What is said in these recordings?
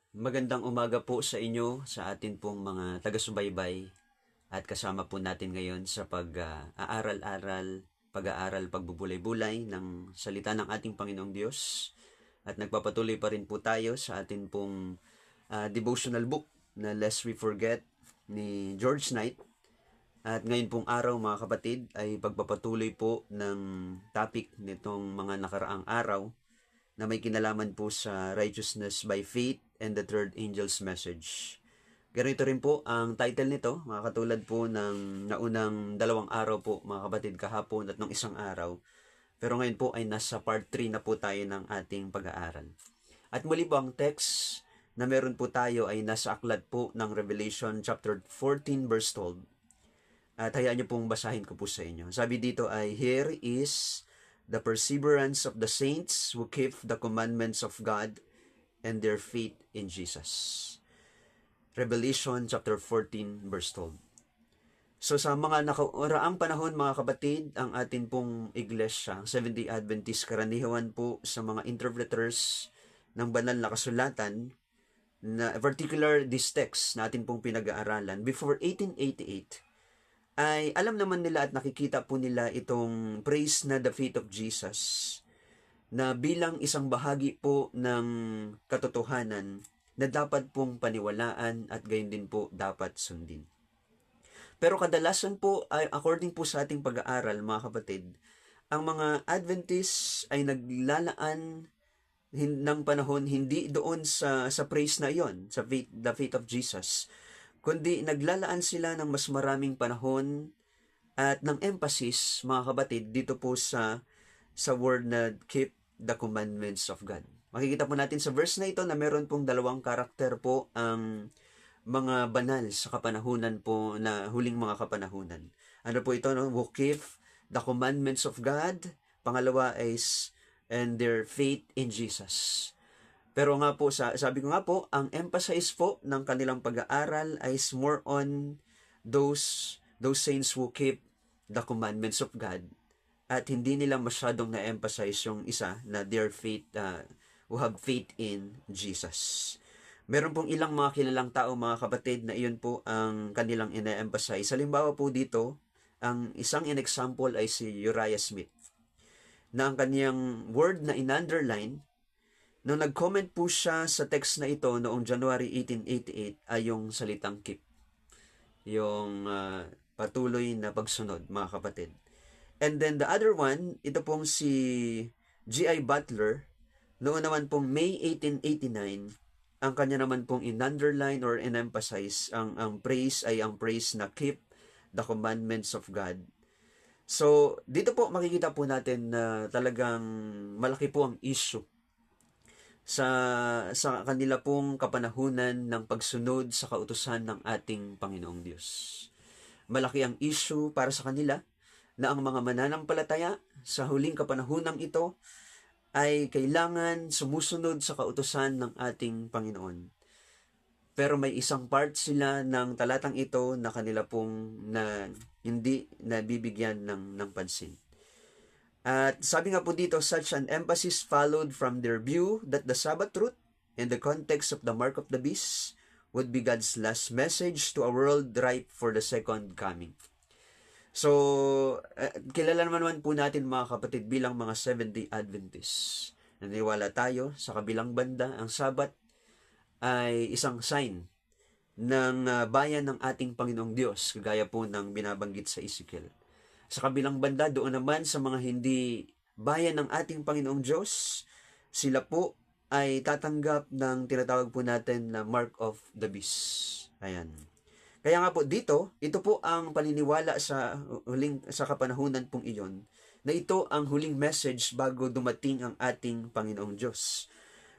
Magandang umaga po sa inyo, sa atin pong mga taga-subaybay at kasama po natin ngayon sa pag-aaral, pagbubulay-bulay ng salita ng ating Panginoong Diyos. At nagpapatuloy pa rin po tayo sa atin pong devotional book na Lest We Forget ni George Knight. At ngayon pong araw mga kapatid ay pagpapatuloy po ng topic nitong mga nakaraang araw na may kinalaman po sa righteousness by faith and the third angel's message. Ganito rin po ang title nito, mga katulad po ng naunang 2 araw po mga kapatid, kahapon at nung isang araw. Pero ngayon po ay nasa part 3 na po tayo ng ating pag-aaral. At muli po ang text na meron po tayo ay nasa aklat po ng Revelation chapter 14 verse 12. At hayaan niyo pong basahin ko po sa inyo. Sabi dito ay, "Here is the perseverance of the saints who keep the commandments of God and their faith in Jesus." Revelation chapter 14 verse 12. So sa mga nakaraang panahon mga kapatid, ang atin pong iglesia, Seventh-day Adventist, karaniwan po sa mga interpreters ng banal na kasulatan, na particular this text na atin pong pinag-aaralan, before 1888, ay alam naman nila at nakikita po nila itong praise na the faith of Jesus na bilang isang bahagi po ng katotohanan na dapat pong paniwalaan at gayon din po dapat sundin. Pero kadalasan po, ay according po sa ating pag-aaral mga kapatid, ang mga Adventists ay naglalaan ng panahon hindi doon sa praise na iyon, sa faith, the faith of Jesus, kundi naglalaan sila ng mas maraming panahon at ng emphasis, mga kapatid, dito po sa word na keep the commandments of God. Makikita po natin sa verse na ito na meron pong 2 karakter po ang mga banal sa kapanahunan po, na huling mga kapanahunan. Ano po ito, no? Who keep the commandments of God. Pangalawa is and their faith in Jesus. Pero nga po, sabi ko nga po, ang emphasis po ng kanilang pag-aaral is more on those saints who keep the commandments of God. At hindi nila masyadong na-emphasize yung isa na their faith, who have faith in Jesus. Meron pong ilang mga kilalang tao mga kapatid na iyon po ang kanilang ina-emphasize. Halimbawa po dito, ang isang in-example ay si Uriah Smith, na ang kaniyang word na in-underline, nung nag-comment po siya sa text na ito noong January 1888 ay yung salitang keep. Yung patuloy na pagsunod, mga kapatid. And then the other one, ito pong si G.I. Butler, noon naman pong May 1889, ang kanya naman pong in-underline or in-emphasize, ang praise ay ang praise na keep the commandments of God. So, dito po makikita po natin na talagang malaki po ang issue sa kanila pong kapanahunan ng pagsunod sa kautusan ng ating Panginoong Diyos. Malaki ang issue para sa kanila na ang mga mananampalataya sa huling kapanahunang ito ay kailangan sumusunod sa kautusan ng ating Panginoon. Pero may isang part sila ng talatang ito na kanila pong hindi nabibigyan ng pansin. At sabi nga po dito, such an emphasis followed from their view that the Sabbath truth in the context of the mark of the beast would be God's last message to a world ripe for the second coming. So, kilala naman po natin mga kapatid bilang mga Seventh-day Adventists. Naniwala tayo sa kabilang banda, ang Sabbath ay isang sign ng bayan ng ating Panginoong Diyos, kagaya po ng binabanggit sa Ezekiel. Sa kabilang banda, doon naman sa mga hindi bayan ng ating Panginoong Diyos, sila po ay tatanggap ng tinatawag po natin na mark of the beast. Ayan. Kaya nga po dito, ito po ang paniniwala sa kapanahunan pong iyon, na ito ang huling message bago dumating ang ating Panginoong Diyos.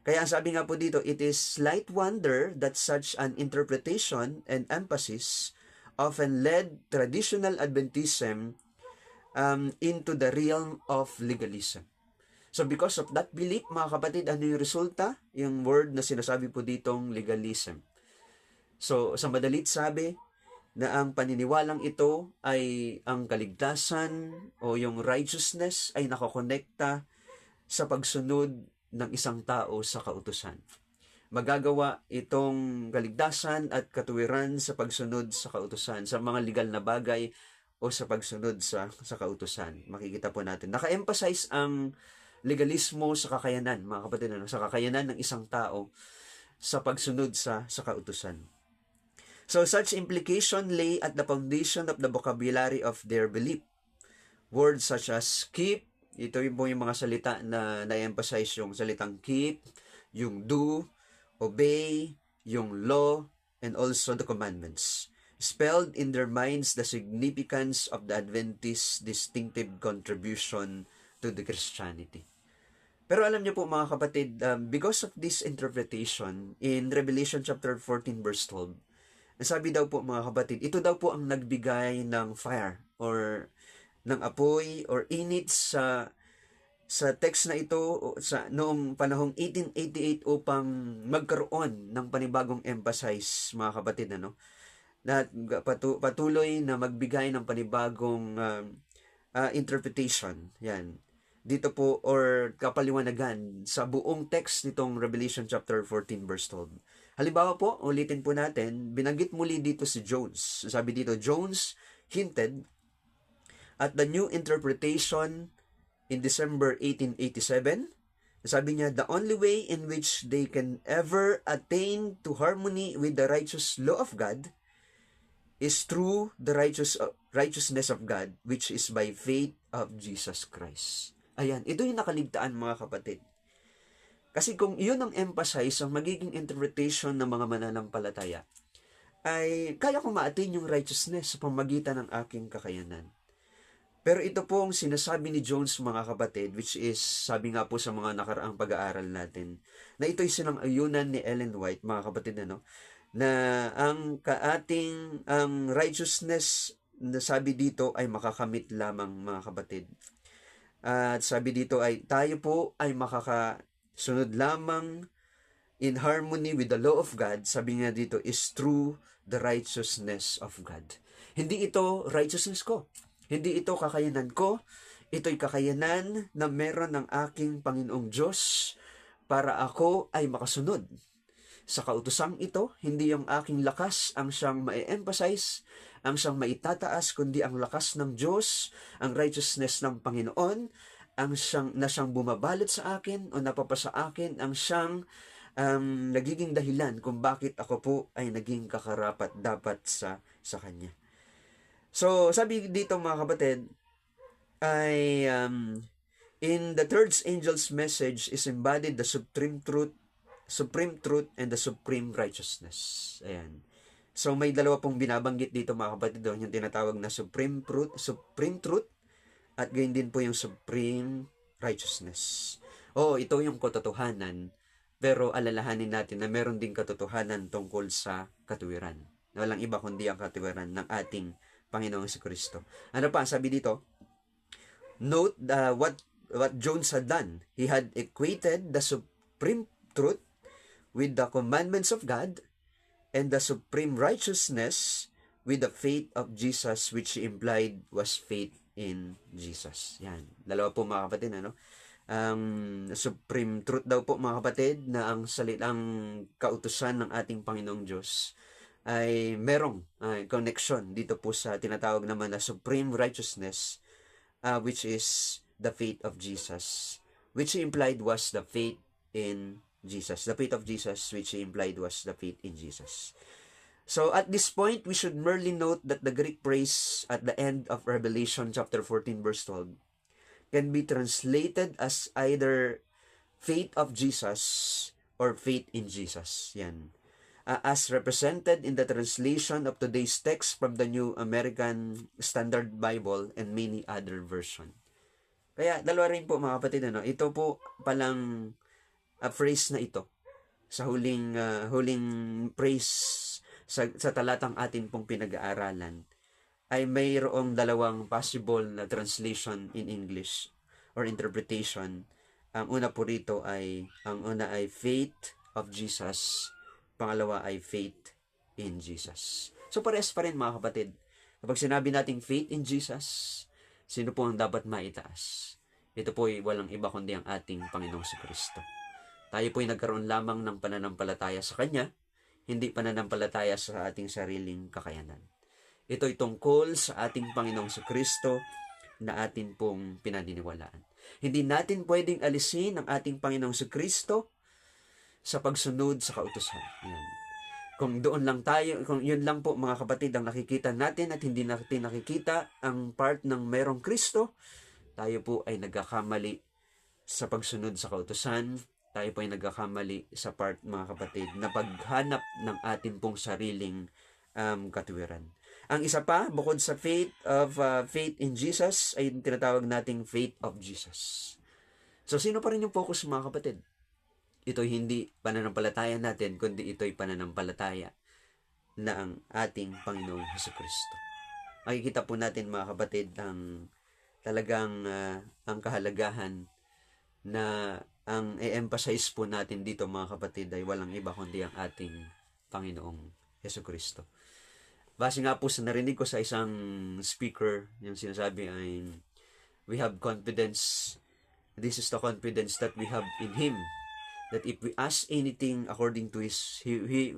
Kaya sabi nga po dito, it is slight wonder that such an interpretation and emphasis often led traditional Adventism into the realm of legalism. So because of that belief, mga kapatid, ano yung resulta? Yung word na sinasabi po ditong legalism. So sa madalit sabi, na ang paniniwalang ito ay ang kaligtasan o yung righteousness ay nakakonekta sa pagsunod ng isang tao sa kautusan. magagawa itong kaligtasan at katuwiran sa pagsunod sa kautusan, sa mga legal na bagay o sa pagsunod sa kautusan. Makikita po natin. Naka-emphasize ang legalismo sa kakayanan, mga kapatid, sa kakayanan ng isang tao sa pagsunod sa kautusan. So such implication lay at the foundation of the vocabulary of their belief. Words such as keep, ito yung mga salita na na-emphasize, yung salitang keep, yung do, obey, yung law, and also the commandments. Spelled in their minds the significance of the Adventist distinctive contribution to the Christianity. Pero alam niyo po mga kapatid, because of this interpretation in Revelation chapter 14 verse 12, sabi daw po mga kapatid, ito daw po ang nagbigay ng fire or ng apoy or init sa text na ito sa noong panahong 1888 upang magkaroon ng panibagong emphasis, mga kapatid, na patuloy na magbigay ng panibagong interpretation. Yan. Dito po or kapaliwanagan sa buong text nitong Revelation chapter 14 verse 12. Halimbawa po, ulitin po natin, binanggit muli dito si Jones. Sabi dito, Jones hinted at the new interpretation in December 1887. Sabi niya, the only way in which they can ever attain to harmony with the righteous law of God is through the righteousness of God, which is by faith of Jesus Christ. Ayan, ito yung nakaligtaan mga kapatid. Kasi kung iyon ang emphasize, ang magiging interpretation ng mga mananampalataya, ay kaya kong ma-attain yung righteousness sa pamagitan ng aking kakayanan. Pero ito po ang sinasabi ni Jones mga kapatid, which is, sabi nga po sa mga nakaraang pag-aaral natin, na ito'y silang ayunan ni Ellen White, mga kapatid, na ang righteousness na sabi dito ay makakamit lamang mga kapatid. At sabi dito ay tayo po ay makakasunod lamang in harmony with the law of God, sabi nga dito, is through the righteousness of God. Hindi ito righteousness ko. Hindi ito kakayanan ko. Ito'y kakayanan na meron ng aking Panginoong Diyos para ako ay makasunod sa kautusang ito. Hindi yung aking lakas ang siyang ma-emphasize, ang siyang maitataas, kundi ang lakas ng Diyos, ang righteousness ng Panginoon, ang siyang bumabalot sa akin o napapasa akin, ang siyang nagiging dahilan kung bakit ako po ay naging kakarapat dapat sa Kanya. So, sabi dito mga kapatid, ay in the third angel's message is embodied the supreme truth and the supreme righteousness. Ayan. So, may dalawa pong binabanggit dito mga kapatid doon, yung tinatawag na supreme truth, at gayon din po yung supreme righteousness. Ito yung katotohanan, pero alalahanin natin na meron din katotohanan tungkol sa katuwiran. Walang iba kundi ang katuwiran ng ating Panginoong Jesucristo. Ano pa, sabi dito, note what Jones had done. He had equated the supreme truth with the commandments of God and the supreme righteousness with the faith of Jesus, which he implied was faith in Jesus. Yan. Dalawa po mga kapatid, ang supreme truth daw po mga kapatid na ang salitang kautusan ng ating Panginoong Diyos ay merong connection dito po sa tinatawag naman na supreme righteousness, which is the faith of Jesus, which he implied was the faith in Jesus. The faith of Jesus, which he implied was the faith in Jesus. So at this point, we should merely note that the Greek phrase at the end of Revelation chapter 14 verse 12 can be translated as either faith of Jesus or faith in Jesus. Yan. As represented in the translation of today's text from the New American Standard Bible and many other version. Kaya dalawa rin po mga kapatid, ito po palang phrase na ito sa huling phrase sa talatang atin pong pinag-aaralan ay mayroong dalawang possible na translation in English or interpretation. Ang una ay faith of Jesus, pangalawa ay faith in Jesus. So parehas pa rin mga kapatid. Kapag sinabi nating faith in Jesus, sino po ang dapat maitaas? Ito po ay walang iba kundi ang ating Panginoong Jesucristo. Tayo po'y nagkaroon lamang ng pananampalataya sa Kanya, hindi pananampalataya sa ating sariling kakayanan. Ito'y tungkol sa ating Panginoong Kristo na atin pong pinaniniwalaan. Hindi natin pwedeng alisin ang ating Panginoong Kristo sa pagsunod sa kautusan. Yan. Kung doon lang tayo, kung yun lang po mga kapatid ang nakikita natin at hindi natin nakikita ang part ng merong Kristo, tayo po ay nagkakamali sa pagsunod sa kautusan. Tayo po ay nagkakamali sa part mga kapatid na paghanap ng atin pong sariling katuwiran. Ang isa pa, bukod sa faith in Jesus, ay tinatawag nating faith of Jesus. So, sino pa rin yung focus mga kapatid? Ito'y hindi pananampalataya natin, kundi ito'y pananampalataya na ang ating Panginoong Jesucristo. Makikita po natin mga kapatid ang talagang ang kahalagahan na ang i-emphasize po natin dito mga kapatid ay walang iba kundi ang ating Panginoong Jesucristo. Base nga po sa narinig ko sa isang speaker, yung sinasabi ay, we have confidence. This is the confidence that we have in Him, that if we ask anything according to He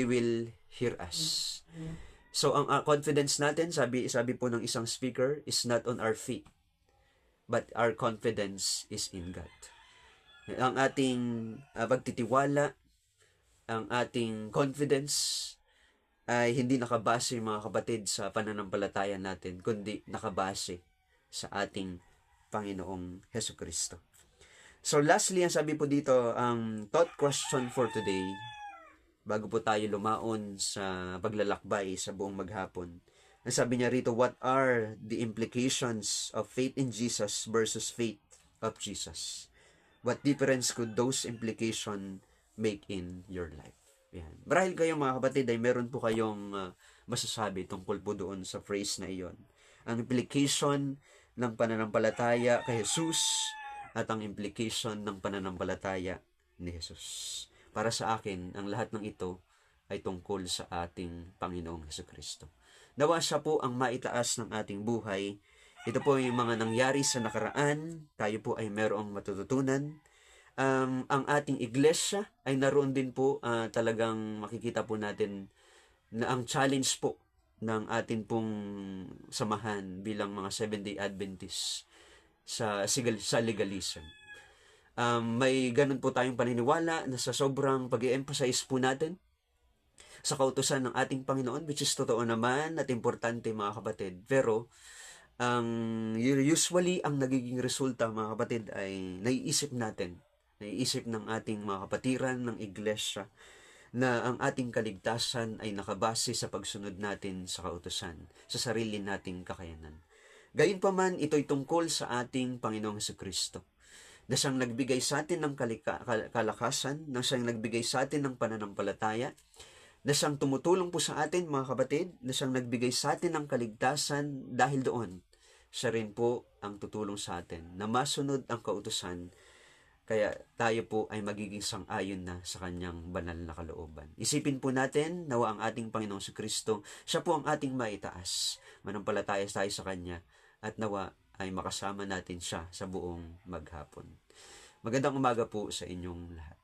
will hear us. So ang confidence natin, sabi po ng isang speaker, is not on our feet, but our confidence is in God. Ang ating pagtitiwala, ang ating confidence ay hindi nakabase mga kapatid sa pananampalataya natin, kundi nakabase sa ating Panginoong Jesucristo. So lastly, ang sabi po dito, ang thought question for today, bago po tayo lumaon sa paglalakbay sa buong maghapon, ang sabi niya rito, what are the implications of faith in Jesus versus faith of Jesus? What difference could those implications make in your life? Yan. Marahil kayo mga kapatid ay meron po kayong masasabi tungkol po doon sa phrase na iyon. Ang implication ng pananampalataya kay Jesus at ang implication ng pananampalataya ni Jesus. Para sa akin, ang lahat ng ito ay tungkol sa ating Panginoong Jesucristo. Nawa siya po ang maitaas ng ating buhay. Ito po yung mga nangyari sa nakaraan. Tayo po ay merong matututunan. Ang ating iglesia ay naroon din po, talagang makikita po natin na ang challenge po ng atin pong samahan bilang mga Seventh-day Adventists sa legalism. May ganun po tayong paniniwala na sa sobrang pag-i-emphasize po natin sa kautusan ng ating Panginoon, which is totoo naman at importante mga kapatid. Pero usually ang nagiging resulta mga kapatid ay naiisip ng ating mga kapatiran ng iglesia na ang ating kaligtasan ay nakabase sa pagsunod natin sa kautusan, sa sarili nating kakayanan. Gayunpaman, ito'y tungkol sa ating Panginoong Jesucristo, na siyang nagbigay sa atin ng kalakasan, na siyang nagbigay sa atin ng pananampalataya, na siyang tumutulong po sa atin mga kapatid, na siyang nagbigay sa atin ng kaligtasan dahil doon. Siya rin po ang tutulong sa atin na masunod ang kautusan. Kaya tayo po ay magiging sang-ayon na sa kanyang banal na kalooban. Isipin po natin, nawa ang ating Panginoong Jesucristo, siya po ang ating maitaas. Manampalataya tayo sa kanya at nawa ay makasama natin siya sa buong maghapon. Magandang umaga po sa inyong lahat.